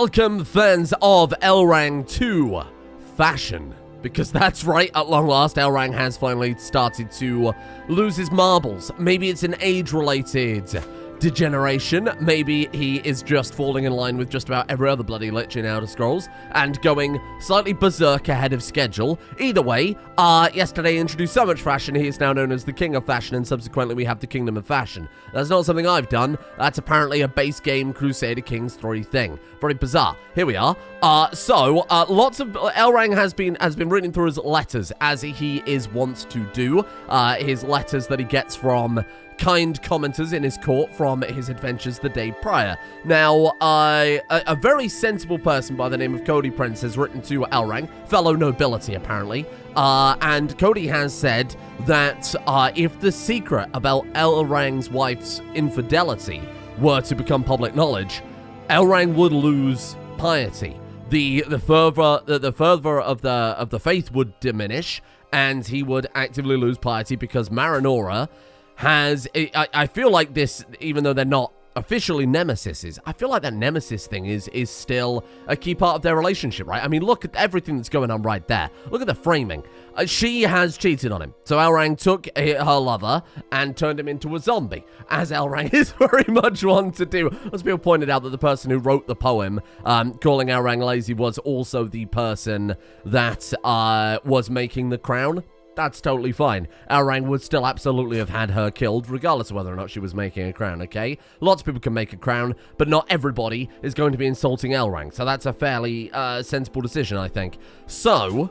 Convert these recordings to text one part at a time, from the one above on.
Welcome, fans of Elrang to fashion. Because that's right, at long last, Elrang has finally started to lose his marbles. Maybe it's an age-related degeneration. Maybe he is just falling in line with just about every other bloody lich in Elder Scrolls and going slightly berserk ahead of schedule. Either way, yesterday introduced so much fashion, he is now known as the King of Fashion, and subsequently we have the Kingdom of Fashion. That's not something I've done. That's apparently a base game Crusader Kings III thing. Very bizarre. Here we are. Lots of Elrang has been reading through his letters, as he is wont to do. His letters that he gets from kind commenters in his court from his adventures the day prior. Now, a very sensible person by the name of Cody Prince has written to Elrang, fellow nobility apparently, and Cody has said that if the secret about Elrang's wife's infidelity were to become public knowledge, Elrang would lose piety. The fervor of the faith would diminish, and he would actively lose piety because Marinora has, I feel like this, even though they're not officially nemesises, I feel like that nemesis thing is still a key part of their relationship, right? I mean, look at everything that's going on right there. Look at the framing. She has cheated on him. So Elrang took her lover and turned him into a zombie, as Elrang is very much one to do. As people pointed out that the person who wrote the poem, calling Elrang lazy, was also the person that was making the crown. That's totally fine. Elrang would still absolutely have had her killed, regardless of whether or not she was making a crown, okay? Lots of people can make a crown, but not everybody is going to be insulting Elrang, so that's a fairly sensible decision, I think. So,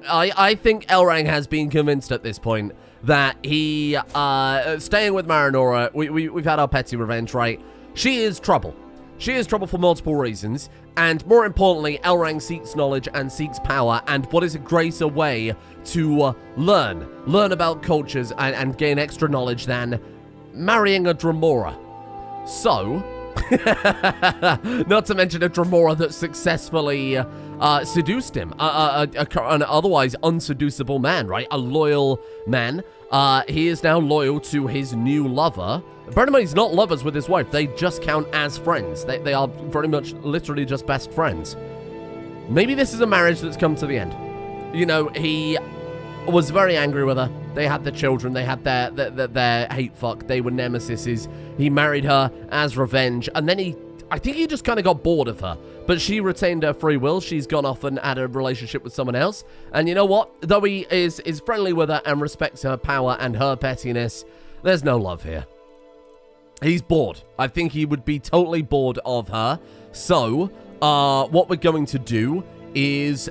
I think Elrang has been convinced at this point that he, staying with Marinora, we've had our petty revenge, right? She is trouble. She is trouble for multiple reasons, and more importantly, Elrang seeks knowledge and seeks power, and what is a greater way to learn about cultures and gain extra knowledge than marrying a Dremora? So, not to mention a Dremora that successfully seduced him, an otherwise unseducible man, right? A loyal man. He is now loyal to his new lover. Bear in mind, he's not lovers with his wife. They just count as friends. They are very much literally just best friends. Maybe this is a marriage that's come to the end. You know, he was very angry with her. They had their children. They had their hate fuck. They were nemesises. He married her as revenge. And then I think he just kind of got bored of her. But she retained her free will. She's gone off and had a relationship with someone else. And you know what? Though he is friendly with her and respects her power and her pettiness, there's no love here. He's bored. I think he would be totally bored of her. So, what we're going to do is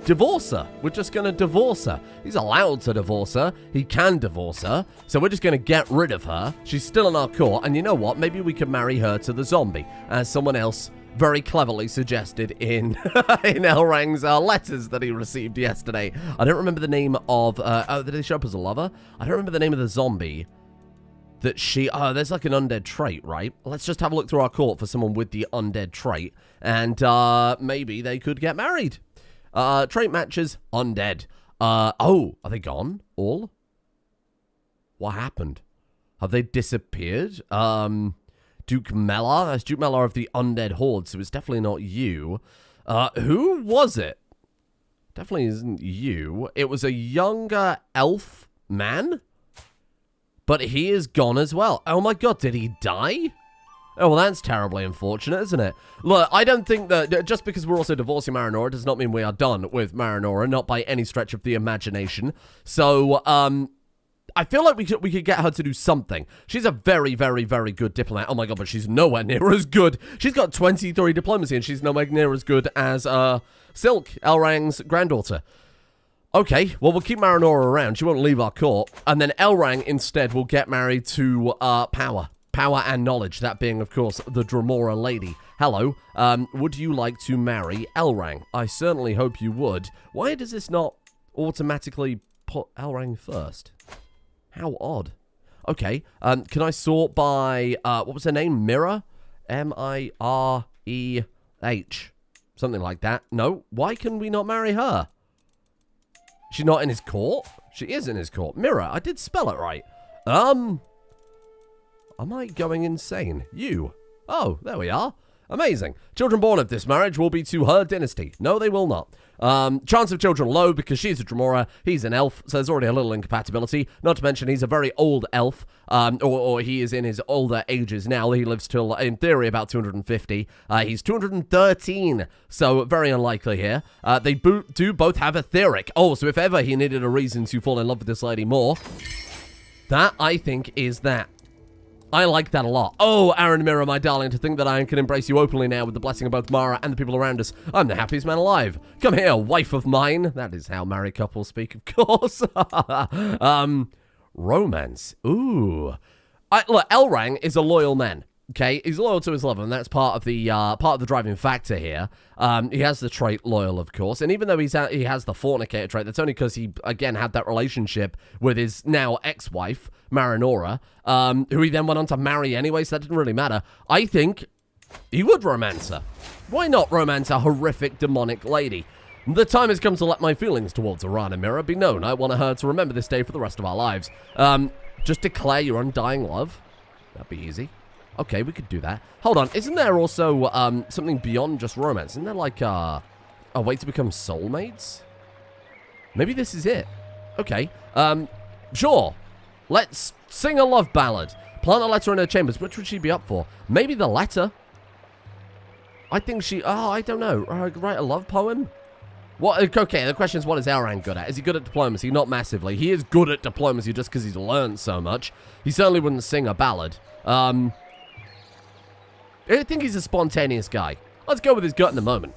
divorce her. We're just going to divorce her. He's allowed to divorce her. He can divorce her. So we're just going to get rid of her. She's still in our court. And you know what? Maybe we could marry her to the zombie, as someone else very cleverly suggested in Elrang's letters that he received yesterday. I don't remember the name of... did they show up as a lover? I don't remember the name of the zombie that she... there's like an undead trait, right? Let's just have a look through our court for someone with the undead trait, and maybe they could get married. Trait matches, undead. Oh, are they gone? All? What happened? Have they disappeared? Duke Mellar? That's Duke Mellar of the Undead Horde, so it's definitely not you. Who was it? Definitely isn't you. It was a younger elf man? But he is gone as well. Oh my god, did he die? Oh, well, that's terribly unfortunate, isn't it? Look, I don't think that just because we're also divorcing Marinora does not mean we are done with Marinora, not by any stretch of the imagination. So, I feel like we could get her to do something. She's a very, very, very good diplomat. Oh my god, but she's nowhere near as good. She's got 23 diplomacy, and she's nowhere near as good as Silk, Elrang's granddaughter. Okay, well, we'll keep Marinora around. She won't leave our court. And then Elrang, instead, will get married to power. Power and knowledge. That being, of course, the Dremora lady. Hello. Would you like to marry Elrang? I certainly hope you would. Why does this not automatically put Elrang first? How odd. Okay, can I sort by, what was her name? Mirror? M-I-R-E-H. Something like that. No, why can we not marry her? She's not in his court? She is in his court. Mirror, I did spell it right. Am I going insane? You. Oh, there we are. Amazing. Children born of this marriage will be to her dynasty. No, they will not. Chance of children low because she's a Dremora, he's an elf, so there's already a little incompatibility. Not to mention he's a very old elf, or he is in his older ages now. He lives till, in theory, about 250. He's 213, so very unlikely here. They do both have etheric. Oh, so if ever he needed a reason to fall in love with this lady more, that, I think, is that. I like that a lot. Oh, Aaron Mirror, my darling, to think that I can embrace you openly now with the blessing of both Mara and the people around us. I'm the happiest man alive. Come here, wife of mine. That is how married couples speak, of course. Romance. Ooh. Look, Elrang is a loyal man. Okay, he's loyal to his lover, and that's part of the driving factor here. He has the trait loyal, of course, and even though he has the fornicator trait, that's only because he again had that relationship with his now ex-wife Marinora, who he then went on to marry anyway. So that didn't really matter. I think he would romance her. Why not romance a horrific demonic lady? The time has come to let my feelings towards Arana Mirror be known. I want her to remember this day for the rest of our lives. Just declare your undying love. That'd be easy. Okay, we could do that. Hold on, isn't there also something beyond just romance? Isn't there like a way to become soulmates? Maybe this is it. Okay, sure. Let's sing a love ballad. Plant a letter in her chambers. Which would she be up for? Maybe the letter. I think I don't know. Write a love poem? What? Okay, the question is, what is Elrang good at? Is he good at diplomacy? Not massively. He is good at diplomacy just because he's learned so much. He certainly wouldn't sing a ballad. I think he's a spontaneous guy. Let's go with his gut in a moment.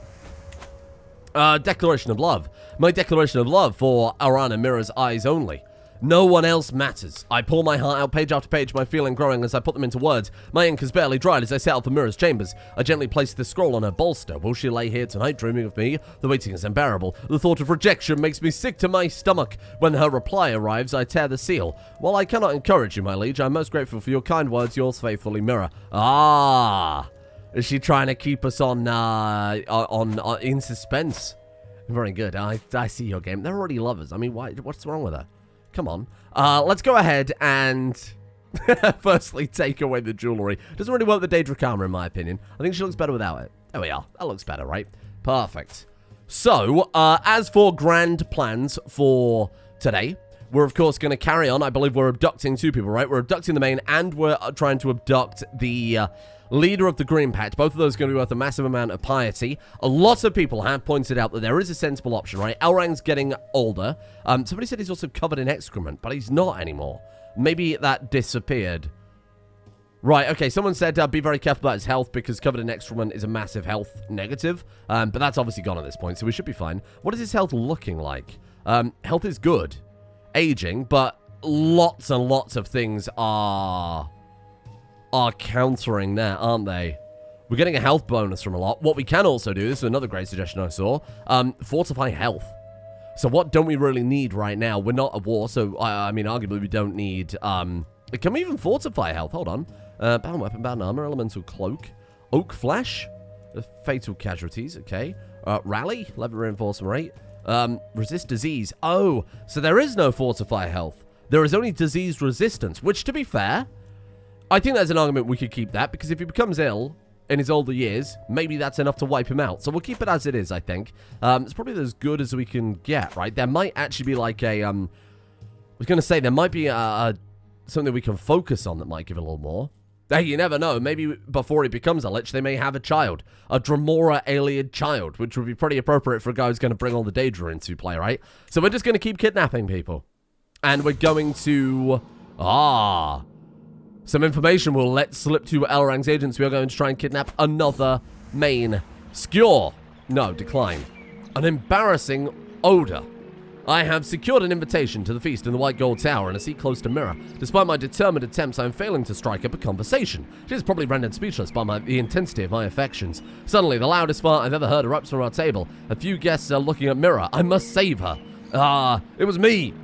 Declaration of love. My declaration of love for Arana Mirror's eyes only. No one else matters. I pour my heart out page after page, my feeling growing as I put them into words. My ink is barely dried as I set out for Mirror's chambers. I gently place the scroll on her bolster. Will she lay here tonight dreaming of me? The waiting is unbearable. The thought of rejection makes me sick to my stomach. When her reply arrives, I tear the seal. While I cannot encourage you, my liege, I'm most grateful for your kind words. Yours faithfully, Mirror. Ah, is she trying to keep us on in suspense? Very good. I see your game. They're already lovers. I mean, what's wrong with her? Come on. Let's go ahead and firstly take away the jewelry. Doesn't really work with the Daedric armor, in my opinion. I think she looks better without it. There we are. That looks better, right? Perfect. So, as for grand plans for today, we're, of course, going to carry on. I believe we're abducting two people, right? We're abducting the main, and we're trying to abduct the leader of the Green Patch. Both of those are going to be worth a massive amount of piety. A lot of people have pointed out that there is a sensible option, right? Elrang's getting older. Somebody said he's also covered in excrement, but he's not anymore. Maybe that disappeared. Right, okay, someone said be very careful about his health because covered in excrement is a massive health negative. But that's obviously gone at this point, so we should be fine. What is his health looking like? Health is good. Aging, but lots and lots of things are countering that, aren't they? We're getting a health bonus from a lot. What we can also do, this is another great suggestion I saw, fortify health. So what don't we really need right now? We're not at war, so, I mean, arguably we don't need, can we even fortify health? Hold on. Bound weapon, bound armor, elemental cloak, oak flesh, fatal casualties, okay. Rally, level reinforcement rate, resist disease. Oh, so there is no fortify health. There is only disease resistance, which, to be fair, I think there's an argument we could keep that, because if he becomes ill in his older years, maybe that's enough to wipe him out. So we'll keep it as it is, I think. It's probably as good as we can get, right? There might actually be like a, I was going to say, there might be something we can focus on that might give it a little more. Hey, you never know. Maybe before he becomes a lich, they may have a child. A Dremora AYLEID child, which would be pretty appropriate for a guy who's going to bring all the Daedra into play, right? So we're just going to keep kidnapping people. And we're going to... some information will let slip to Elrang's agents. We are going to try and kidnap another main Skjor. No, decline. An embarrassing odor. I have secured an invitation to the feast in the White Gold Tower and a seat close to Mirror. Despite my determined attempts, I am failing to strike up a conversation. She is probably rendered speechless by the intensity of my affections. Suddenly, the loudest fart I've ever heard erupts from our table. A few guests are looking at Mirror. I must save her. It was me.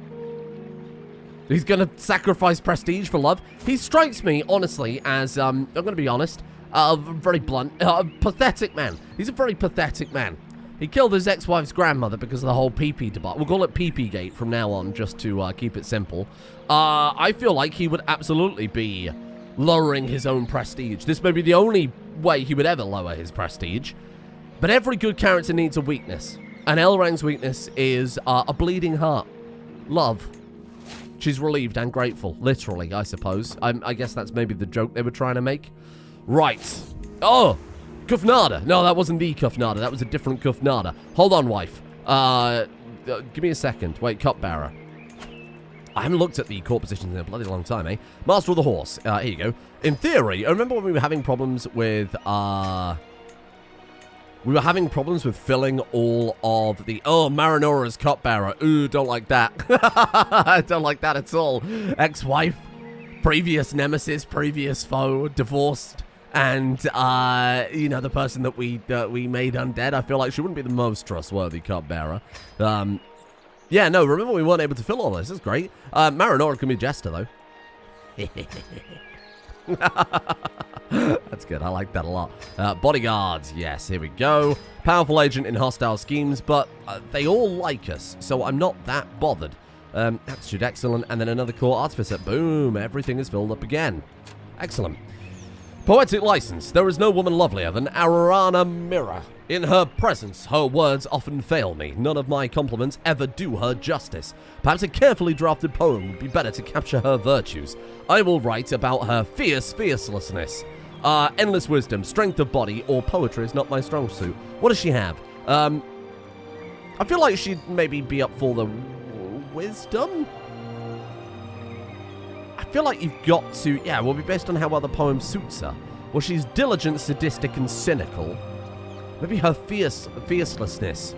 He's going to sacrifice prestige for love. He strikes me, honestly, as, I'm going to be honest, very blunt, pathetic man. He's a very pathetic man. He killed his ex-wife's grandmother because of the whole pee-pee debacle. We'll call it pee-pee gate from now on, just to keep it simple. I feel like he would absolutely be lowering his own prestige. This may be the only way he would ever lower his prestige. But every good character needs a weakness. And Elrang's weakness is a bleeding heart. Love. She's relieved and grateful. Literally, I suppose. I guess that's maybe the joke they were trying to make. Right. Oh! Kufnada. No, that wasn't the Kufnada. That was a different Kufnada. Hold on, wife. Give me a second. Wait, cupbearer. I haven't looked at the court positions in a bloody long time, eh? Master of the Horse. Here you go. In theory, I remember when we were having problems with, filling all of the... Oh, Marinora's cupbearer. Ooh, don't like that. I don't like that at all. Ex-wife, previous nemesis, previous foe, divorced, and, you know, the person that we made undead. I feel like she wouldn't be the most trustworthy cupbearer. Yeah, no, remember we weren't able to fill all this. That's great. Marinora can be Jester, though. That's good. I like that a lot. Bodyguards. Yes, here we go. Powerful agent in hostile schemes, but they all like us, so I'm not that bothered. Aptitude excellent, and then another core artificer. Boom, everything is filled up again. Excellent. Poetic license. There is no woman lovelier than Arana Mirror. In her presence, her words often fail me. None of my compliments ever do her justice. Perhaps a carefully drafted poem would be better to capture her virtues. I will write about her fiercelessness. Endless wisdom, strength of body, or poetry is not my strong suit. What does she have? I feel like she'd maybe be up for the wisdom? I feel like you've got to... Yeah, will be based on how well the poem suits her. Well, she's diligent, sadistic, and cynical. Maybe her fiercelessness.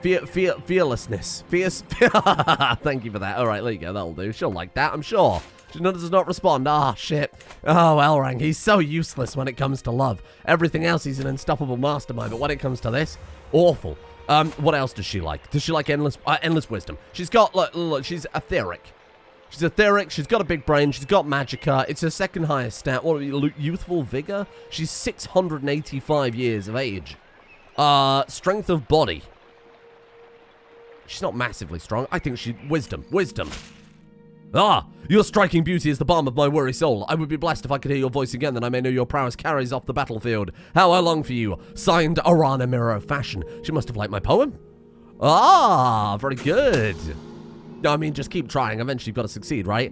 Fearlessness. Thank you for that. All right, there you go. That'll do. She'll like that, I'm sure. She does not respond. Ah, shit. Oh, Elrang, he's so useless when it comes to love. Everything else, he's an unstoppable mastermind. But when it comes to this, awful. What else does she like? Does she like endless wisdom? She's got, look, she's etheric. She's etheric, she's got a big brain, she's got magicka, it's her second highest stat. What, youthful vigor? She's 685 years of age. Strength of body. She's not massively strong. I think wisdom. Ah, your striking beauty is the balm of my weary soul. I would be blessed if I could hear your voice again, that I may know your prowess carries off the battlefield. How I long for you. Signed, Arana Mirror of Fashion. She must have liked my poem. Ah, very good. I mean, just keep trying. Eventually, you've got to succeed, right?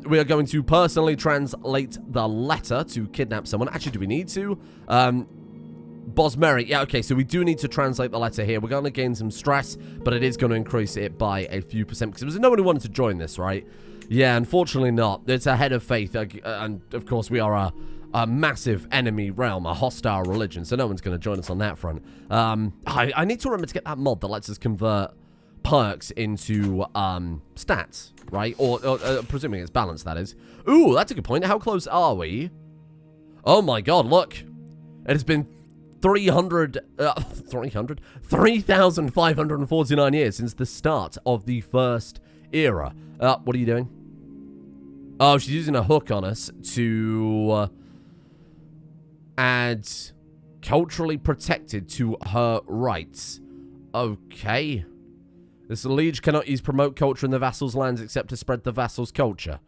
We are going to personally translate the letter to kidnap someone. Actually, do we need to? Bosmeri. Yeah, okay, so we do need to translate the letter here. We're going to gain some stress, but it is going to increase it by a few percent, because there was no one who wanted to join this, right? Yeah, unfortunately not. It's a head of faith, and of course, we are a massive enemy realm, a hostile religion, so no one's going to join us on that front. I need to remember to get that mod that lets us convert perks into stats, right? Or presuming it's balanced, that is. Ooh, that's a good point. How close are we? Oh my god, look. It has been 3,549 years since the start of the first era. What are you doing? Oh, she's using a hook on us to add culturally protected to her rights. Okay. This liege cannot use promote culture in the vassal's lands except to spread the vassal's culture.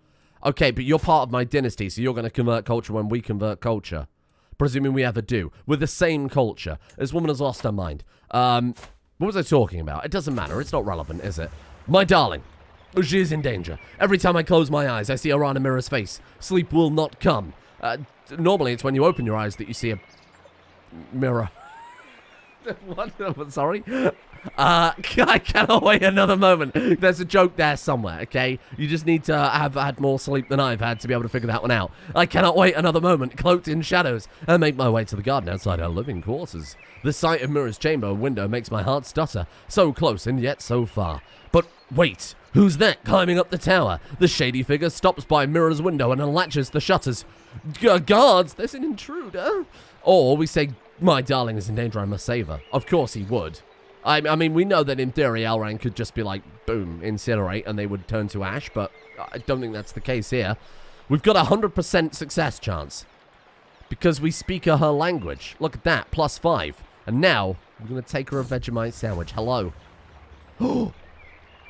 Okay, but you're part of my dynasty, so you're going to convert culture when we convert culture. Presuming we ever do. With the same culture. This woman has lost her mind. What was I talking about? It doesn't matter. It's not relevant, is it? My darling. She is in danger. Every time I close my eyes, I see Arana Mirror's face. Sleep will not come. Normally, it's when you open your eyes that you see a mirror. What? Sorry? I cannot wait another moment. There's a joke there somewhere, okay? You just need to have had more sleep than I've had to be able to figure that one out. I cannot wait another moment, cloaked in shadows, and make my way to the garden outside our living quarters. The sight of Mirror's chamber and window makes my heart stutter. So close and yet so far. But wait, who's that climbing up the tower? The shady figure stops by Mirror's window and unlatches the shutters. Guards, there's an intruder. Or we say, my darling is in danger, I must save her. Of course he would. I mean, we know that in theory, Elrang could just be like, boom, incinerate, and they would turn to ash, but I don't think that's the case here. We've got a 100% success chance. Because we speak her language. Look at that, +5. And now, we're going to take her a Vegemite sandwich. Hello.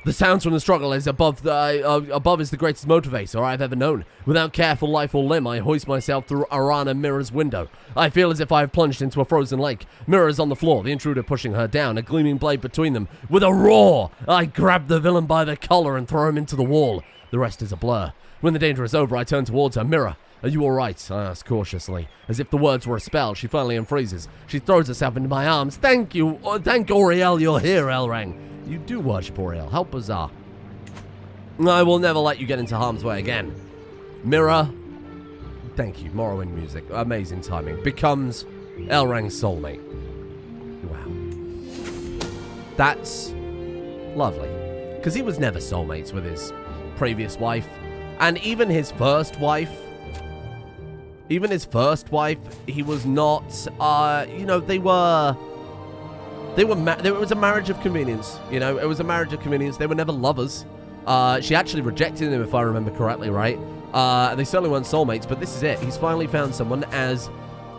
The sounds from the struggle is above is the greatest motivator I've ever known. Without care for life or limb, I hoist myself through Arana Mirror's window. I feel as if I have plunged into a frozen lake. Mirror is on the floor, the intruder pushing her down, a gleaming blade between them. With a roar, I grab the villain by the collar and throw him into the wall. The rest is a blur. When the danger is over, I turn towards her. Mirror, are you alright? I ask cautiously. As if the words were a spell, she finally unfreezes. She throws herself into my arms. Thank you. Thank Auriel you're here, Elrang. You do worship Auriel. How bizarre. I will never let you get into harm's way again. Mirror, thank you. Morrowind music. Amazing timing. Becomes Elrang's soulmate. Wow. That's lovely. Because he was never soulmates with his previous wife. And even his first wife, he was not, you know, it was a marriage of convenience, you know, it was a marriage of convenience. They were never lovers. She actually rejected him, if I remember correctly, right? They certainly weren't soulmates, but this is it. He's finally found someone as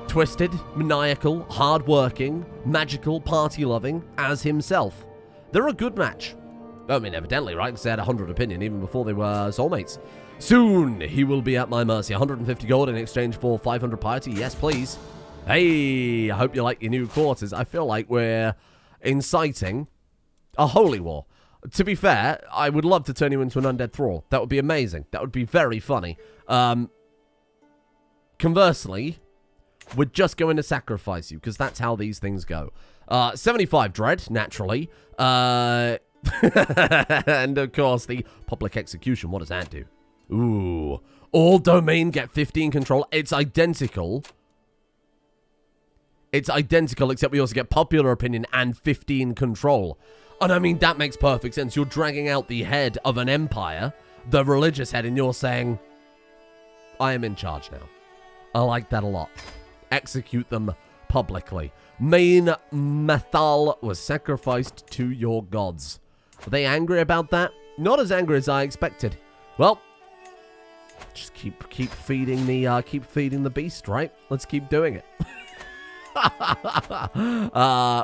twisted, maniacal, hardworking, magical, party-loving as himself. They're a good match. I mean, evidently, right? Because they had 100 opinion even before they were soulmates. Soon, he will be at my mercy. 150 gold in exchange for 500 piety. Yes, please. Hey, I hope you like your new quarters. I feel like we're inciting a holy war. To be fair, I would love to turn you into an undead thrall. That would be amazing. That would be very funny. Conversely, we're just going to sacrifice you, because that's how these things go. 75 dread, naturally. And, of course, the public execution. What does that do? Ooh. All domain get 15 control. It's identical. It's identical, except we also get popular opinion and 15 control. And I mean, that makes perfect sense. You're dragging out the head of an empire, the religious head, and you're saying, I am in charge now. I like that a lot. Execute them publicly. Main Mathal was sacrificed to your gods. Are they angry about that? Not as angry as I expected. Well, just keep feeding the beast, right? Let's keep doing it.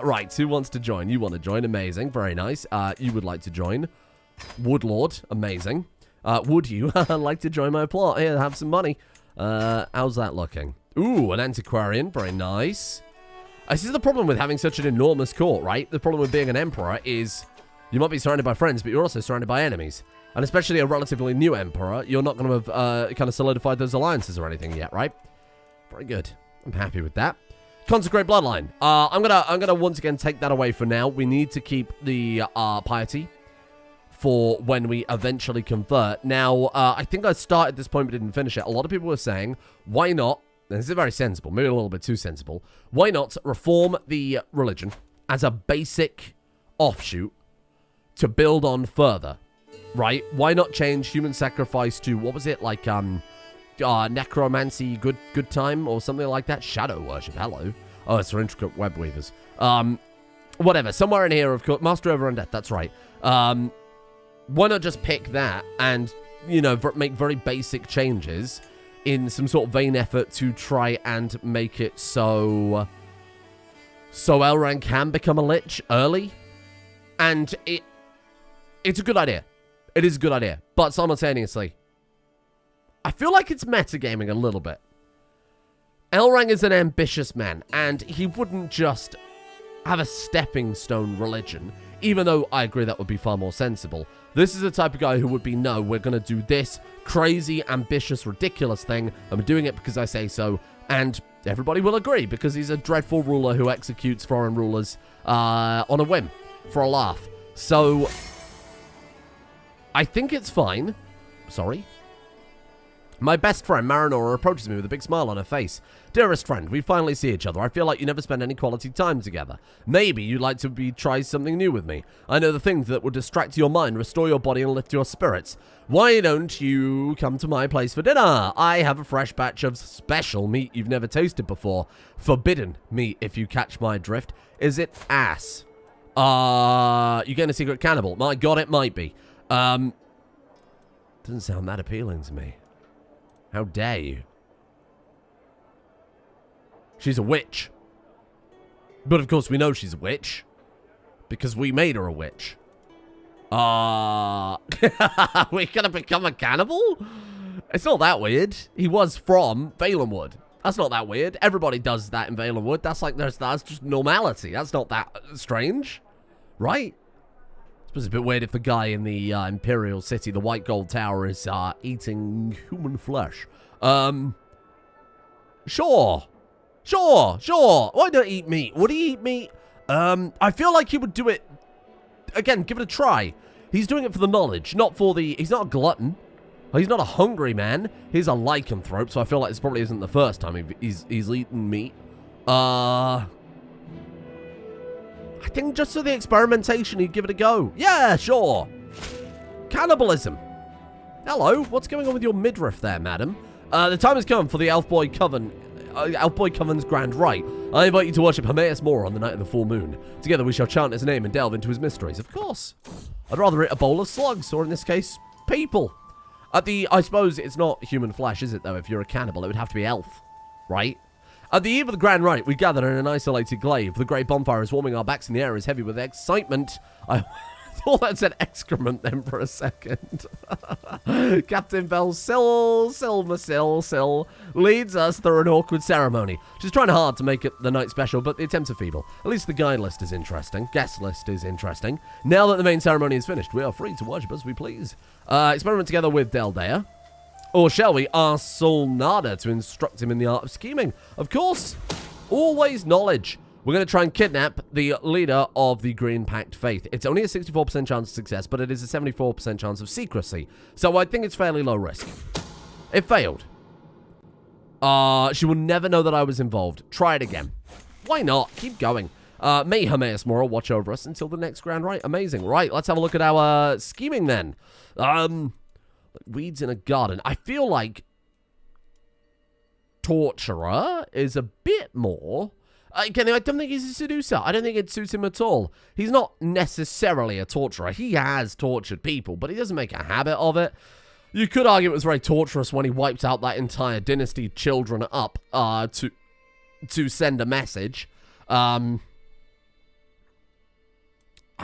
Right, who wants to join? You want to join? Amazing, very nice. You would like to join? Woodlord, amazing. Would you like to join my plot? Here, have some money. How's that looking? Ooh, an antiquarian, very nice. This is the problem with having such an enormous court, right? The problem with being an emperor is you might be surrounded by friends, but you're also surrounded by enemies. And especially a relatively new emperor, you're not going to have kind of solidified those alliances or anything yet, right? Very good. I'm happy with that. Consecrate Bloodline. I'm gonna once again take that away for now. We need to keep the piety for when we eventually convert. Now, I think I started this point but didn't finish it. A lot of people were saying, why not, and this is very sensible, maybe a little bit too sensible, why not reform the religion as a basic offshoot to build on further, right? Why not change human sacrifice to, what was it, like, necromancy, good time, or something like that? Shadow worship, hello. Oh, it's for intricate web weavers. Whatever, somewhere in here, of course, Master over Undeath, that's right. Why not just pick that and, you know, make very basic changes in some sort of vain effort to try and make it so Elrond can become a lich early? And it's a good idea. It is a good idea. But simultaneously, I feel like it's metagaming a little bit. Elrond is an ambitious man, and he wouldn't just have a stepping stone religion, even though I agree that would be far more sensible. This is the type of guy who would be, no, we're going to do this crazy, ambitious, ridiculous thing. I'm doing it because I say so, and everybody will agree, because he's a dreadful ruler who executes foreign rulers on a whim, for a laugh. So, I think it's fine. Sorry. My best friend, Marinora, approaches me with a big smile on her face. Dearest friend, we finally see each other. I feel like you never spend any quality time together. Maybe you'd like to try something new with me. I know the things that would distract your mind, restore your body, and lift your spirits. Why don't you come to my place for dinner? I have a fresh batch of special meat you've never tasted before. Forbidden meat, if you catch my drift. Is it ass? You getting a secret cannibal? My god, it might be. Doesn't sound that appealing to me. How dare you? She's a witch. But of course we know she's a witch. Because we made her a witch. We're gonna become a cannibal? It's not that weird. He was from Valenwood. That's not that weird. Everybody does that in Valenwood. That's like, that's just normality. That's not that strange, right? I suppose it's a bit weird if the guy in the Imperial City, the White Gold Tower, is eating human flesh. Sure. Why don't he eat meat? Would he eat meat? I feel like he would do it. Again, give it a try. He's doing it for the knowledge, not for the... He's not a glutton. He's not a hungry man. He's a lycanthrope, so I feel like this probably isn't the first time he's eaten meat. I think just for the experimentation, he'd give it a go. Yeah, sure. Cannibalism. Hello, what's going on with your midriff there, madam? The time has come for the Elfboy Coven's grand rite. I invite you to worship Hermaeus Mora on the night of the full moon. Together we shall chant his name and delve into his mysteries. Of course. I'd rather eat a bowl of slugs, or in this case, people. I suppose it's not human flesh, is it, though? If you're a cannibal, it would have to be elf, right? At the eve of the grand rite, we gather in an isolated glade. The great bonfire is warming our backs, and the air is heavy with excitement. I thought that said excrement then for a second. Captain Silmasil leads us through an awkward ceremony. She's trying hard to make it the night special, but the attempts are feeble. At least the guide list is interesting. Guest list is interesting. Now that the main ceremony is finished, we are free to worship as we please. Experiment together with Deldea. Or shall we ask Solnada to instruct him in the art of scheming? Of course. Always knowledge. We're going to try and kidnap the leader of the Green Pact Faith. It's only a 64% chance of success, but it is a 74% chance of secrecy. So I think it's fairly low risk. It failed. She will never know that I was involved. Try it again. Why not? Keep going. May Hermaeus Mora watch over us until the next grand rite. Amazing. Right, let's have a look at our scheming then. Weeds in a garden. I feel like Torturer is a bit more... Again, I don't think he's a seducer. I don't think it suits him at all. He's not necessarily a torturer. He has tortured people, but he doesn't make a habit of it. You could argue it was very torturous when he wiped out that entire dynasty of children up to send a message. I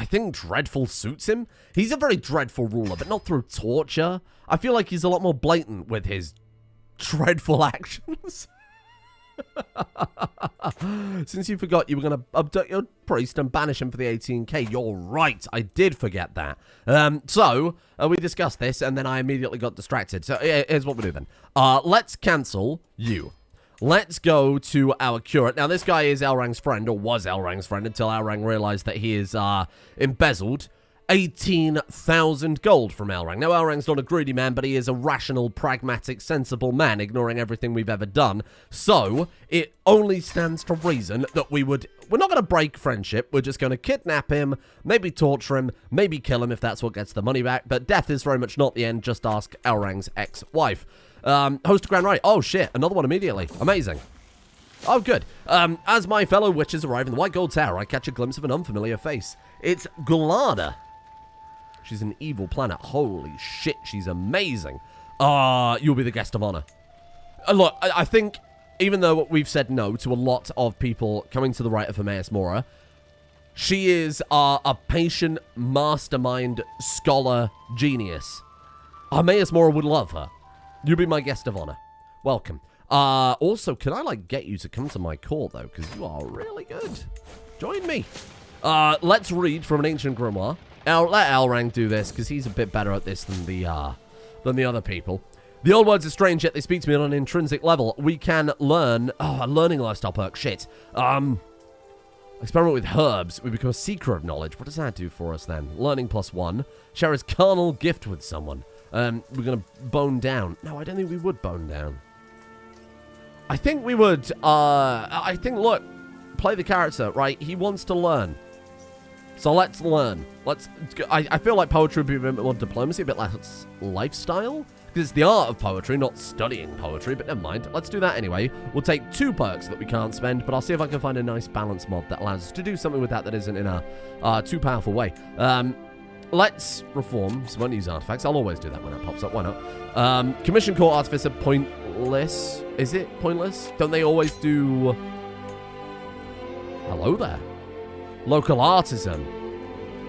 think dreadful suits him. He's a very dreadful ruler, but not through torture. I feel like he's a lot more blatant with his dreadful actions. Since you forgot you were going to abduct your priest and banish him for the 18k, you're right, I did forget that. We discussed this, and then I immediately got distracted. So here's what we do then. Let's cancel you. Let's go to our curate. Now, this guy is Elrang's friend, or was Elrang's friend, until Elrang realized that he is embezzled 18,000 gold from Elrang. Now, Elrang's not a greedy man, but he is a rational, pragmatic, sensible man, ignoring everything we've ever done. So, it only stands to reason that we're not going to break friendship. We're just going to kidnap him, maybe torture him, maybe kill him if that's what gets the money back. But death is very much not the end. Just ask Elrang's ex-wife. Host a grand rite. Oh, shit. Another one immediately. Amazing. Oh, good. As my fellow witches arrive in the White Gold Tower, I catch a glimpse of an unfamiliar face. It's Gulada. She's an evil planet. Holy shit, she's amazing. You'll be the guest of honor. Look, I think, even though we've said no to a lot of people coming to the right of Hermaeus Mora, she is a patient, mastermind, scholar, genius. Hermaeus Mora would love her. You'll be my guest of honor. Welcome. Also, can I, get you to come to my court, though? Because you are really good. Join me. Let's read from an ancient grimoire. Let Elrang do this, because he's a bit better at this than the other people. The old words are strange, yet they speak to me on an intrinsic level. We can learn... Oh, a learning lifestyle perk. Shit. Experiment with herbs. We become a seeker of knowledge. What does that do for us, then? Learning +1. Share his carnal gift with someone. We're going to bone down. No, I don't think we would bone down. I think we would... look, play the character, right? He wants to learn. So let's learn. I feel like poetry would be a bit more diplomacy, a bit less lifestyle. Because it's the art of poetry, not studying poetry, but never mind. Let's do that anyway. We'll take 2 perks that we can't spend, but I'll see if I can find a nice balance mod that allows us to do something with that isn't in a too powerful way. Let's reform some unused artifacts. I'll always do that when it pops up. Why not? Commission Court Artificer, pointless. Is it pointless? Don't they always do... Hello there. Local artisan.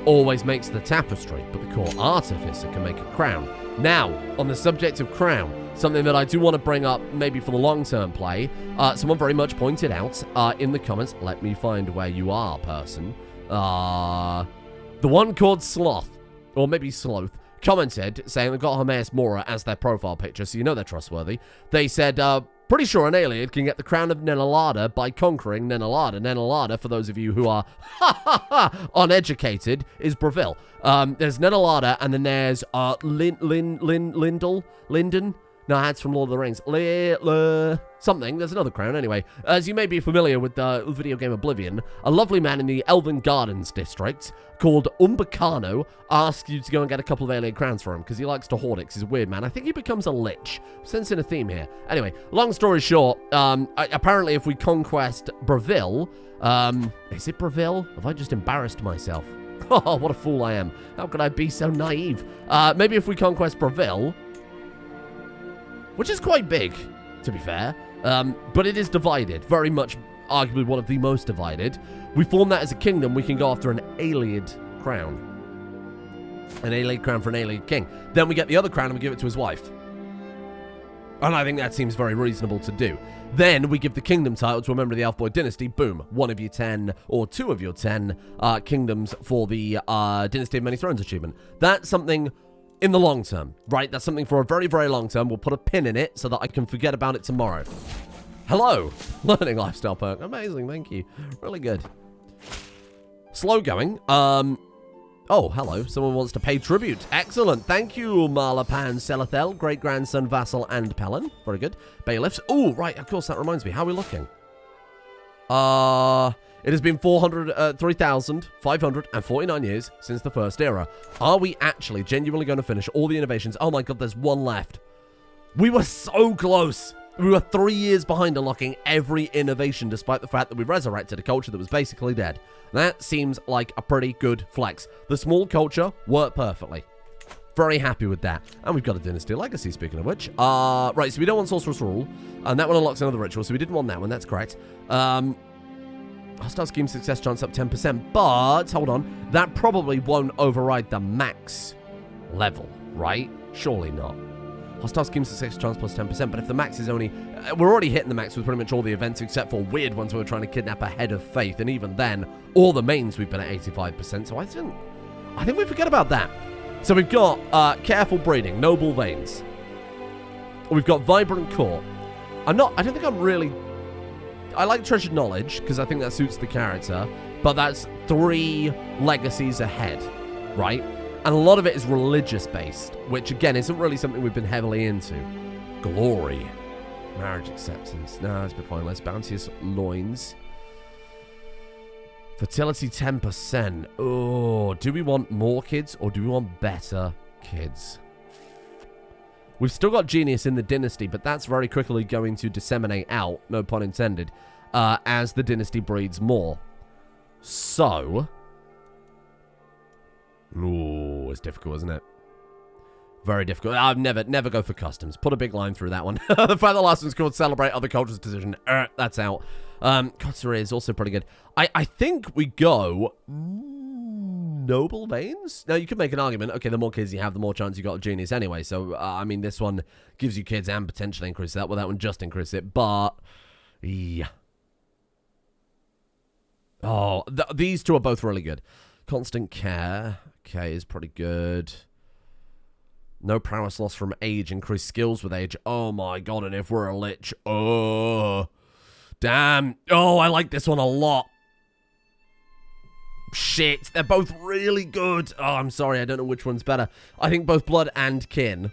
always makes the tapestry, but the core artificer can make a crown. Now, on the subject of crown, something that I do want to bring up maybe for the long-term play, someone very much pointed out in the comments, let me find where you are, person. The one called Sloth, or maybe Sloth, commented saying they've got Hermaeus Mora as their profile picture, so you know they're trustworthy. They said, pretty sure an AYLEID can get the crown of Nenalada by conquering Nenalada. Nenalada, for those of you who are uneducated, is Breville. There's Nenalada, and then there's Linden. No, that's from Lord of the Rings. Something. There's another crown. Anyway, as you may be familiar with the video game Oblivion, a lovely man in the Elven Gardens district called Umbacano asks you to go and get a couple of AYLEID crowns for him because he likes to hoard it 'cause he's a weird man. I think he becomes a lich. Sensing a theme here. Anyway, long story short, apparently if we conquest Breville, is it Breville? Have I just embarrassed myself? Oh, what a fool I am. How could I be so naive? Maybe if we conquest Breville, which is quite big, to be fair, but it is divided, very much arguably one of the most divided. We form that as a kingdom, we can go after an AYLEID crown. An AYLEID crown for an AYLEID king. Then we get the other crown and we give it to his wife. And I think that seems very reasonable to do. Then we give the kingdom title to a member of the Elfboy dynasty. Boom. One of your 10, or 2 of your 10 kingdoms for the Dynasty of Many Thrones achievement. That's something in the long term, right? That's something for a very, very long term. We'll put a pin in it so that I can forget about it tomorrow. Hello. Learning lifestyle perk. Amazing. Thank you. Really good. Slow going. Oh, hello. Someone wants to pay tribute. Excellent. Thank you, Marlapan Selethel, great-grandson, vassal, and Pelin. Very good. Bailiffs. Oh, right. Of course, that reminds me. How are we looking? It has been 3,549 years since the first era. Are we actually genuinely going to finish all the innovations? Oh my god, there's one left. We were so close. We were 3 years behind unlocking every innovation, despite the fact that we resurrected a culture that was basically dead. That seems like a pretty good flex. The small culture worked perfectly. Very happy with that. And we've got a Dynasty Legacy, speaking of which. Right, so we don't want Sorcerer's Rule. And that one unlocks another ritual, so we didn't want that one. That's correct. Hostile Scheme success chance up 10%. But, hold on. That probably won't override the max level, right? Surely not. Hostile Scheme success chance plus 10%. But if the max is only... we're already hitting the max with pretty much all the events, except for weird ones where we're trying to kidnap a Head of Faith. And even then, all the mains we've been at 85%. So I think we forget about that. So we've got Careful Breeding, Noble Veins. We've got Vibrant Court. I don't think I'm really... I like Treasured Knowledge, because I think that suits the character, but that's 3 legacies ahead, right? And a lot of it is religious-based, which, again, isn't really something we've been heavily into. Glory. Marriage Acceptance. No, that's a bit pointless. Bounteous Loins. Fertility 10%. Oh, do we want more kids, or do we want better kids? We've still got Genius in the Dynasty, but that's very quickly going to disseminate out, no pun intended, as the Dynasty breeds more. So... ooh, it's difficult, isn't it? Very difficult. I've never go for customs. Put a big line through that one. The fact the last one's called Celebrate Other Cultures' Decision. That's out. Cotsure is also pretty good. I think we go... Noble Veins? Now, you could make an argument. Okay, the more kids you have, the more chance you got of Genius anyway. So, I mean, this one gives you kids and potentially increases that. Well, that one just increases it. But, yeah. Oh, these two are both really good. Constant Care. Okay, is pretty good. No prowess loss from age. Increased skills with age. Oh, my God. And if we're a lich. Oh. Damn. Oh, I like this one a lot. Shit, they're both really good. Oh, I'm sorry, I don't know which one's better. I think both Blood and Kin.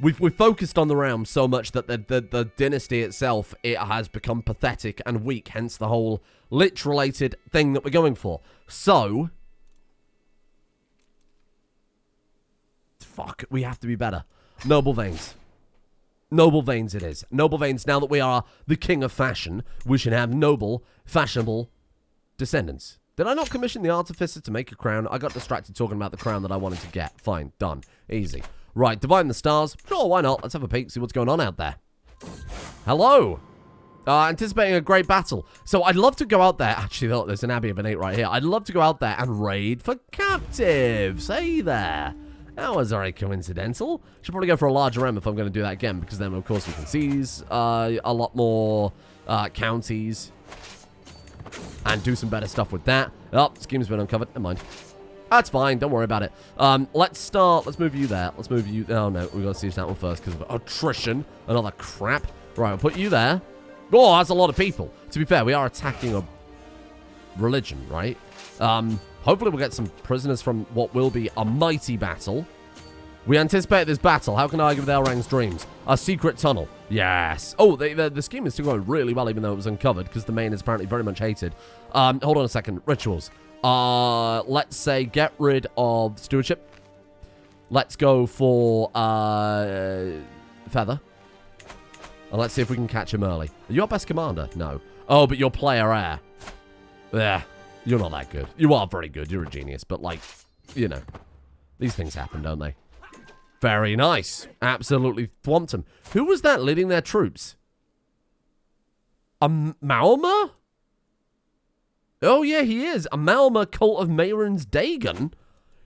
We've focused on the realm so much that the dynasty itself, it has become pathetic and weak, hence the whole lich-related thing that we're going for. So... fuck, we have to be better. Noble Veins. Noble Veins it is. Noble Veins, now that we are the king of fashion, we should have noble, fashionable descendants. Did I not commission the artificer to make a crown? I got distracted talking about the crown that I wanted to get. Fine, done. Easy. Right, Divine the Stars. Sure, why not? Let's have a peek, see what's going on out there. Hello. Anticipating a great battle. So I'd love to go out there. Actually, look, there's an Abbey of an 8 right here. I'd love to go out there and raid for captives. Hey there. That was very coincidental. Should probably go for a larger M if I'm going to do that again, because then, of course, we can seize a lot more counties and do some better stuff with that. Oh, scheme's been uncovered. Never mind. That's fine. Don't worry about it. Let's move you there. Let's move you. Oh, no. We've got to siege that one first because of attrition. Another crap. Right, I'll put you there. Oh, that's a lot of people. To be fair, we are attacking a religion, right? Hopefully we'll get some prisoners from what will be a mighty battle. We anticipate this battle. How can I argue with Elrang's dreams? A secret tunnel. Yes. Oh, the scheme is still going really well, even though it was uncovered, because the main is apparently very much hated. Hold on a second. Rituals. Let's say get rid of stewardship. Let's go for feather. And let's see if we can catch him early. Are you our best commander? No. Oh, but you're player heir. Yeah. You're not that good. You are very good. You're a genius. But, like, you know, these things happen, don't they? Very nice. Absolutely thwomped him. Who was that leading their troops? A Malma? Oh, yeah, he is. A Malma cult of Mehrunes Dagon?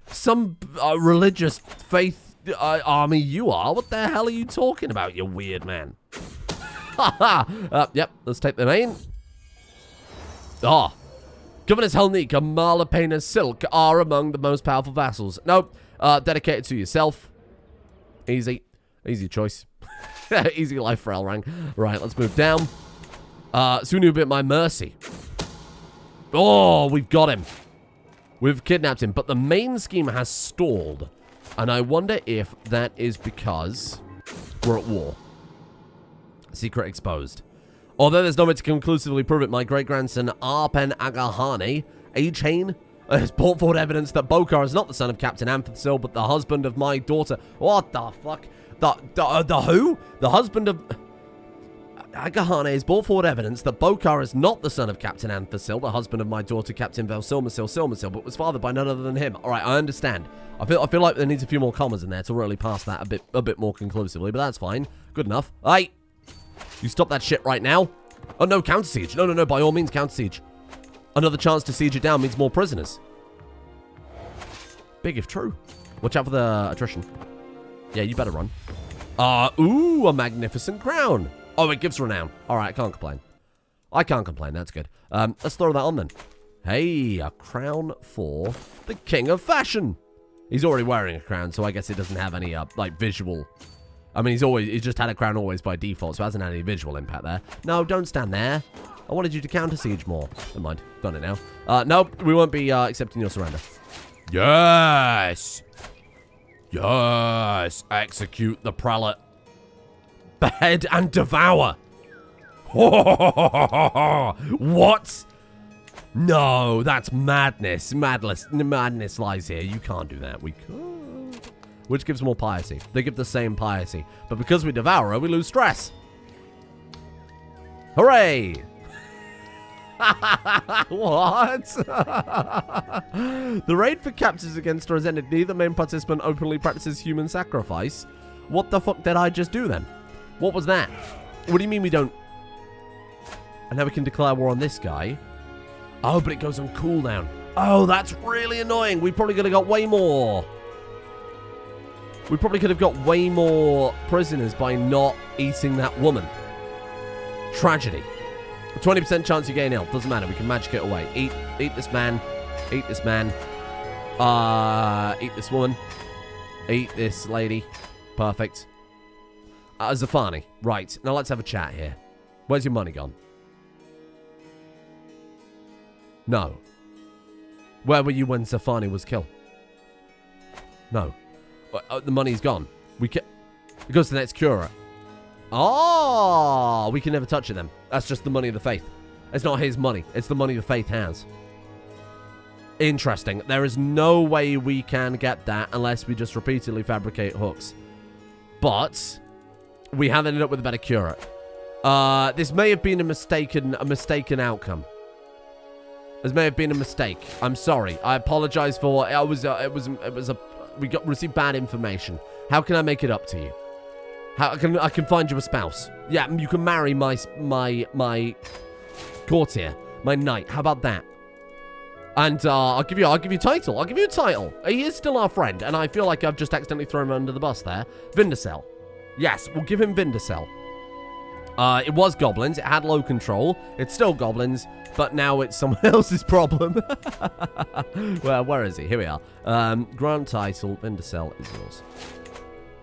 Some religious faith army you are? What the hell are you talking about, you weird man? Yep, let's take the main. Governors Helnik and Marlapena Silk are among the most powerful vassals. Nope. Dedicated to yourself. Easy. Easy choice. Easy life for Elrang. Right, let's move down. Soon you'll be at my mercy. Oh, we've got him. We've kidnapped him, but the main scheme has stalled. And I wonder if that is because we're at war. Secret exposed. Although there's no way to conclusively prove it, my great-grandson Arpen Agahane, Achain, has brought forward evidence that Bokar is not the son of Captain Amphasil, but the husband of my daughter. What the fuck? The who? The husband of... Agahane has brought forward evidence that Bokar is not the son of Captain Amphasil, the husband of my daughter, Captain Silmasil, but was fathered by none other than him. All right, I understand. I feel like there needs a few more commas in there to really pass that a bit more conclusively, but that's fine. Good enough. Hey, you stop that shit right now. Oh, no, counter siege. No, by all means, counter siege. Another chance to siege it down means more prisoners. Big if true. Watch out for the attrition. Yeah, you better run. Ooh, a magnificent crown. Oh, it gives renown. All right, I can't complain. I can't complain. That's good. Let's throw that on then. Hey, a crown for the King of Fashion. He's already wearing a crown, so I guess it doesn't have any, like, visual... I mean, he's just had a crown always by default, so it hasn't had any visual impact there. No, don't stand there. I wanted you to counter siege more. Never mind. Done it now. Nope, we won't be accepting your surrender. Yes! Yes! Execute the prelate. Behead and devour. What? No, that's madness. Madness lies here. You can't do that. We could. Which gives more piety. They give the same piety. But because we devour her, we lose stress. Hooray! What? The raid for captures against her has ended. Neither main participant openly practices human sacrifice. What the fuck did I just do then? What was that? What do you mean we don't... And now we can declare war on this guy. Oh, but it goes on cooldown. Oh, that's really annoying. We probably could have got way more. We probably could have got way more prisoners by not eating that woman. Tragedy. 20% chance you gain health. Doesn't matter. We can magic it away. Eat this man. Eat this man. Eat this woman. Eat this lady. Perfect. Zafani. Right. Now let's have a chat here. Where's your money gone? No. Where were you when Zafani was killed? No. The money's gone. It goes to the next curer. Oh, we can never touch it then. That's just the money of the faith. It's not his money. It's the money the faith has. Interesting. There is no way we can get that unless we just repeatedly fabricate hooks. But we have ended up with a better curate. This may have been a mistaken outcome. This may have been a mistake. I'm sorry. I apologize for we received bad information. How can I make it up to you? How I can find you a spouse. Yeah, you can marry my courtier, my knight. How about that? And I'll give you a title. I'll give you a title. He is still our friend, and I feel like I've just accidentally thrown him under the bus there. Vindicel. Yes, we'll give him Vindicel. It was goblins. It had low control. It's still goblins, but now it's someone else's problem. Well, where is he? Here we are. Grant title. Vindicel is yours.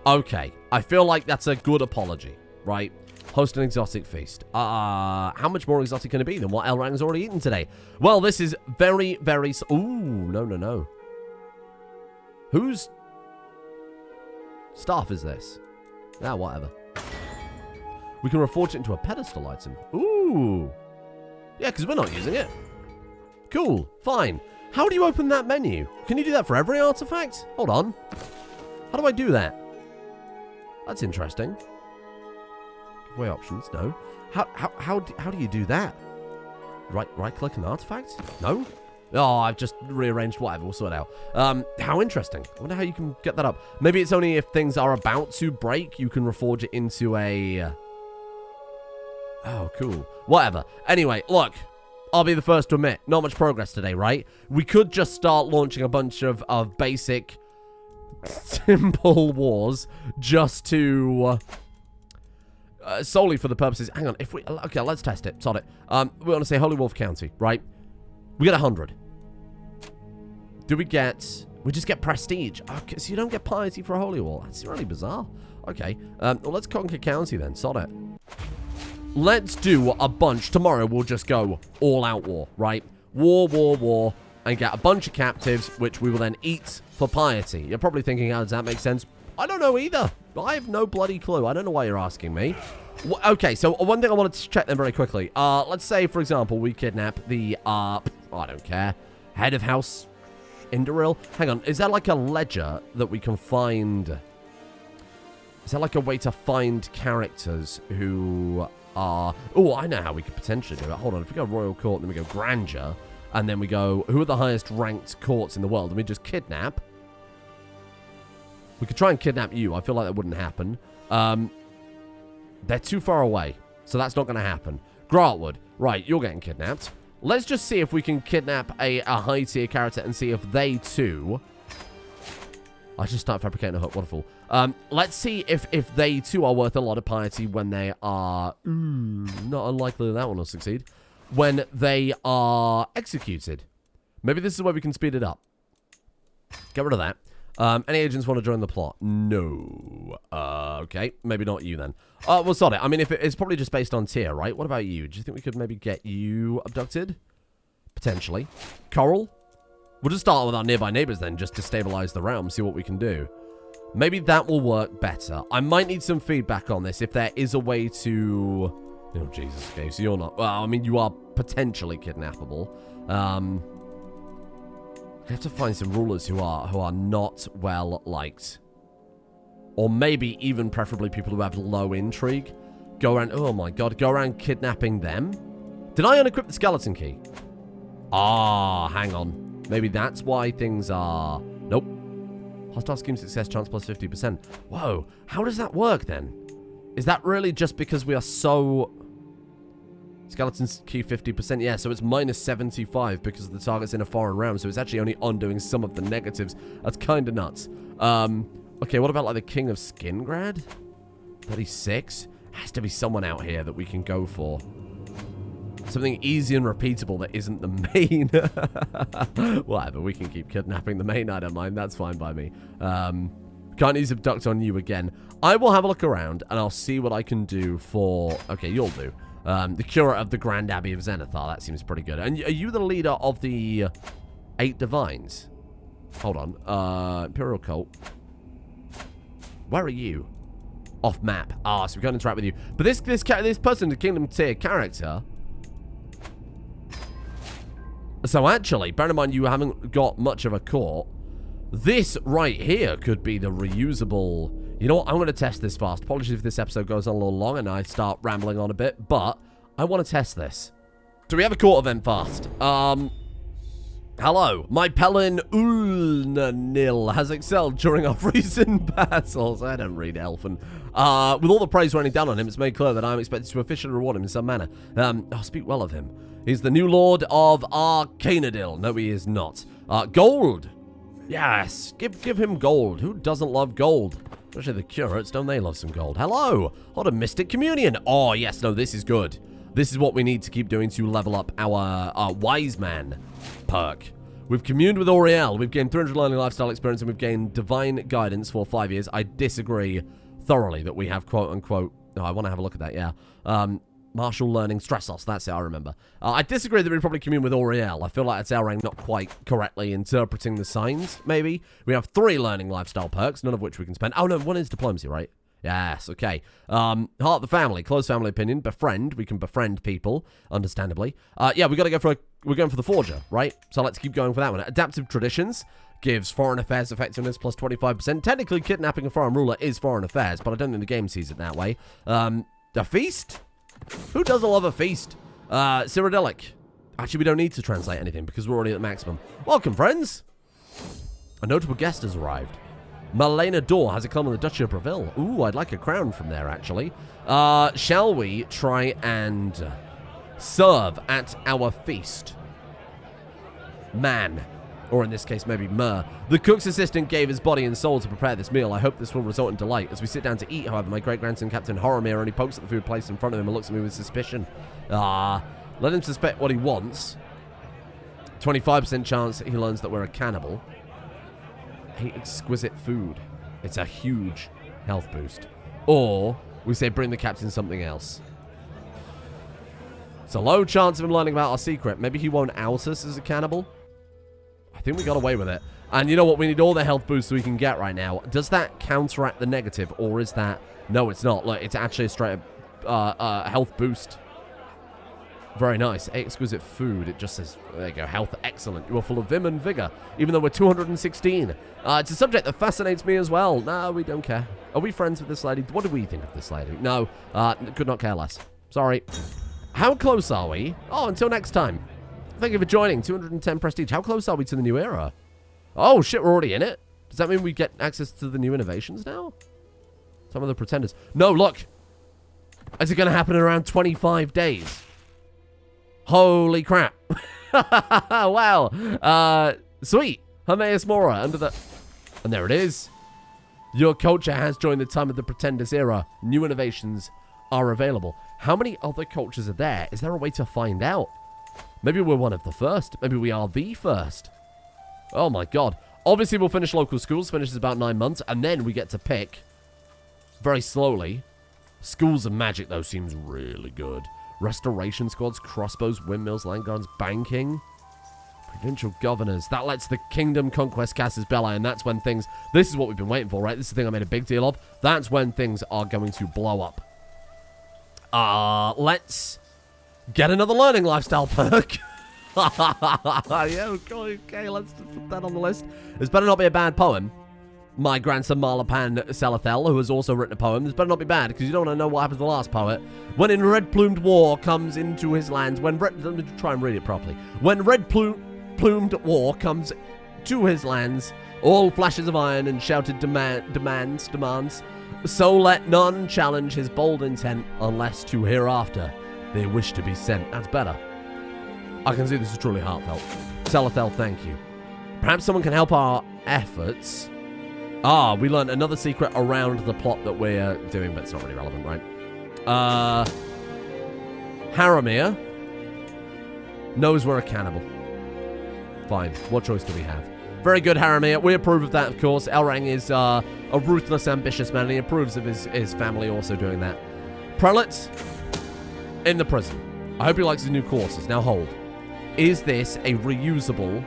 Okay, I feel like that's a good apology, right? Host an exotic feast. How much more exotic can it be than what Elrang's already eaten today? Well, this is very, very... Ooh, no. Whose staff is this? Ah, whatever. We can reforge it into a pedestal item. Ooh. Yeah, because we're not using it. Cool, fine. How do you open that menu? Can you do that for every artifact? Hold on. How do I do that? That's interesting. Give away options. No. How do you do that? Right click an artifact? No. Oh, I've just rearranged whatever. We'll sort it out. How interesting. I wonder how you can get that up. Maybe it's only if things are about to break, you can reforge it into a... Oh, cool. Whatever. Anyway, look. I'll be the first to admit, not much progress today, right? We could just start launching a bunch of basic... simple wars just to solely for the purposes. Hang on, if we okay, let's test it. Sod it. We want to say Holy Wolf County, right? We get 100. Do we get? We just get prestige. Okay, so you don't get piety for a Holy War. That's really bizarre. Okay, well, let's conquer county then. Sod it. Let's do a bunch. Tomorrow we'll just go all out war, right? War. And get a bunch of captives, which we will then eat for piety. You're probably thinking, how does that make sense? I don't know either. I have no bloody clue. I don't know why you're asking me. Okay, so one thing I wanted to check then very quickly. Let's say, for example, we kidnap the, I don't care, head of House Indoril. Hang on, is there like a ledger that we can find? Is there like a way to find characters who are... Oh, I know how we could potentially do it. Hold on, if we go Royal Court, then we go Grandeur... And then we go, who are the highest ranked courts in the world? And we just kidnap. We could try and kidnap you. I feel like that wouldn't happen. They're too far away. So that's not going to happen. Grantwood. Right, you're getting kidnapped. Let's just see if we can kidnap a high tier character and see if they too... I just start fabricating a hook. Wonderful. Let's see if they too are worth a lot of piety when they are... not unlikely that one will succeed. When they are executed. Maybe this is where we can speed it up. Get rid of that. Any agents want to join the plot? No. Okay. Maybe not you then. Well, sod it. I mean, if it's probably just based on tier, right? What about you? Do you think we could maybe get you abducted? Potentially. Coral? We'll just start with our nearby neighbors then, just to stabilize the realm, see what we can do. Maybe that will work better. I might need some feedback on this if there is a way to... Oh, Jesus. Okay, so you're not... Well, I mean, you are potentially kidnappable. We have to find some rulers who are not well liked. Or maybe even preferably people who have low intrigue. Go around... Oh, my God. Go around kidnapping them. Did I unequip the skeleton key? Ah, hang on. Maybe that's why things are... Nope. Hostile scheme success chance plus 50%. Whoa. How does that work, then? Is that really just because we are so... Skeleton's key 50%. Yeah, so it's minus 75 because the target's in a foreign realm. So it's actually only undoing some of the negatives. That's kind of nuts. Okay, what about like the King of Skingrad? 36? Has to be someone out here that we can go for. Something easy and repeatable that isn't the main. Whatever, we can keep kidnapping the main. I don't mind. That's fine by me. Can't use abduct on you again. I will have a look around and I'll see what I can do for... Okay, you'll do. The Curate of the Grand Abbey of Zenithar. That seems pretty good. And are you the leader of the 8 Divines? Hold on. Imperial Cult. Where are you? Off map. Ah, so we can't interact with you. But this person, the Kingdom tier character... So actually, bear in mind you haven't got much of a court. This right here could be the reusable... You know what? I'm going to test this fast. Apologies if this episode goes on a little long and I start rambling on a bit, but I want to test this. So we have a court event fast. Hello, my Pelin Ulnanil has excelled during our recent battles. I don't read Elfin. With all the praise raining down on him, it's made clear that I am expected to officially reward him in some manner. I'll speak well of him. He's the new lord of Arcanadil. No, he is not. Gold. Yes, give him gold. Who doesn't love gold? Especially the curates, don't they love some gold? Hello, what a mystic communion. Oh, yes, no, this is good. This is what we need to keep doing to level up our wise man perk. We've communed with Auriel. We've gained 300 learning lifestyle experience, and we've gained divine guidance for 5 years. I disagree thoroughly that we have quote-unquote... Oh, I want to have a look at that, yeah. Martial learning stress loss. That's it, I remember. I disagree that we probably commune with Auriel. I feel like it's our rank not quite correctly interpreting the signs, maybe. We have 3 learning lifestyle perks, none of which we can spend. Oh, no, one is diplomacy, right? Yes, okay. Heart of the family, close family opinion, befriend. We can befriend people, understandably. Yeah, we're going for the forger, right? So let's keep going for that one. Adaptive traditions gives foreign affairs effectiveness plus 25%. Technically, kidnapping a foreign ruler is foreign affairs, but I don't think the game sees it that way. A feast? Who doesn't love a feast? Cyrodiilic. Actually, we don't need to translate anything because we're already at maximum. Welcome, friends. A notable guest has arrived. Malena Dor has a claim on the Duchy of Breville. Ooh, I'd like a crown from there, actually. Shall we try and serve at our feast? Man. Or in this case, maybe Mer. The cook's assistant gave his body and soul to prepare this meal. I hope this will result in delight. As we sit down to eat, however, my great-grandson, Captain Horomir, only pokes at the food placed in front of him and looks at me with suspicion. Let him suspect what he wants. 25% chance he learns that we're a cannibal. Hate exquisite food. It's a huge health boost. Or we say bring the captain something else. It's a low chance of him learning about our secret. Maybe he won't out us as a cannibal. I think we got away with it. And you know what? We need all the health boosts we can get right now. Does that counteract the negative? Or is that... No, it's not. Look, it's actually a straight up health boost. Very nice. Exquisite food. It just says, there you go, health excellent. You are full of vim and vigor, even though we're 216. It's a subject that fascinates me as well. No, we don't care. Are we friends with this lady? What do we think of this lady? No, could not care less. Sorry. How close are we? Oh, until next time. Thank you for joining. 210 prestige. How close are we to the new era? Oh, shit, we're already in it. Does that mean we get access to the new innovations now? Some of the pretenders. No, look. Is it going to happen in around 25 days? Holy crap. Wow. Sweet. Hermaeus Mora under the... And there it is. Your culture has joined the time of the Pretenders era. New innovations are available. How many other cultures are there? Is there a way to find out? Maybe we're one of the first. Maybe we are the first. Oh my god. Obviously, we'll finish local schools. Finishes about 9 months. And then we get to pick very slowly. Schools of Magic, though, seems really good. Restoration squads, crossbows, windmills, land guards, banking. Provincial governors. That lets the kingdom conquest Casus Belli, and that's when things... This is what we've been waiting for, right? This is the thing I made a big deal of. That's when things are going to blow up. Let's get another learning lifestyle perk. Yeah, okay, let's put that on the list. This better not be a bad poem. My grandson Marlapan Selathel, who has also written a poem. This better not be bad, because you don't want to know what happened to the last poet. When in red-plumed war comes into his lands, let me try and read it properly. When red-plumed war comes to his lands, all flashes of iron and shouted demands, so let none challenge his bold intent, unless to hereafter they wish to be sent. That's better. I can see this is truly heartfelt. Selathel, thank you. Perhaps someone can help our efforts. We learned another secret around the plot that we're doing, but it's not really relevant, right? Haramir knows we're a cannibal. Fine. What choice do we have? Very good, Haramir. We approve of that, of course. Elrang is a ruthless, ambitious man, and he approves of his family also doing that. Prelates in the prison. I hope he likes his new courses. Now, hold. Is this a reusable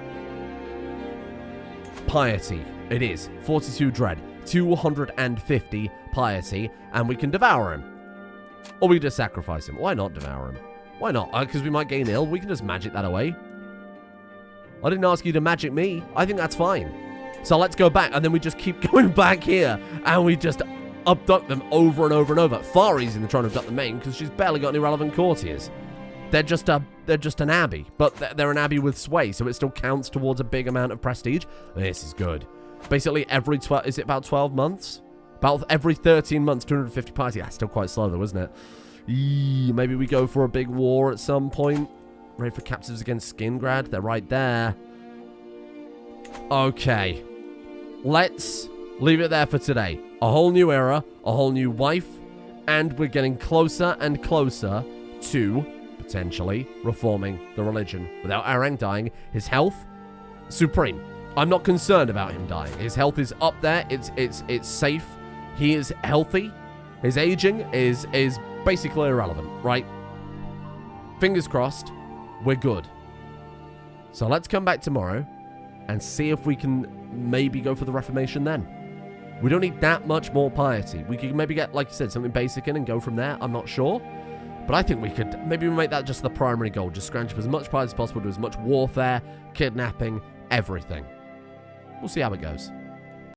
piety? It is. 42 dread, 250 piety, and we can devour him. Or we just sacrifice him. Why not devour him? Why not? Because we might gain ill. We can just magic that away. I didn't ask you to magic me. I think that's fine. So let's go back, and then we just keep going back here, and we just abduct them over and over and over. Far easier than trying to abduct the main, because she's barely got any relevant courtiers. They're just an abbey, but they're an abbey with sway, so it still counts towards a big amount of prestige. This is good. Basically, every 12... Is it about 12 months? About every 13 months, 250 piety. Yeah, still quite slow, though, isn't it? Maybe we go for a big war at some point. Ready for captives against Skingrad? They're right there. Okay. Let's leave it there for today. A whole new era, a whole new wife, and we're getting closer and closer to potentially reforming the religion without Arang dying. His health, supreme. I'm not concerned about him dying. His health is up there. It's safe. He is healthy. His aging is basically irrelevant, right? Fingers crossed, we're good. So let's come back tomorrow and see if we can maybe go for the Reformation then. We don't need that much more piety. We could maybe get, like you said, something basic in and go from there. I'm not sure. But I think we could maybe make that just the primary goal. Just scrounge up as much piety as possible, do as much warfare, kidnapping, everything. We'll see how it goes.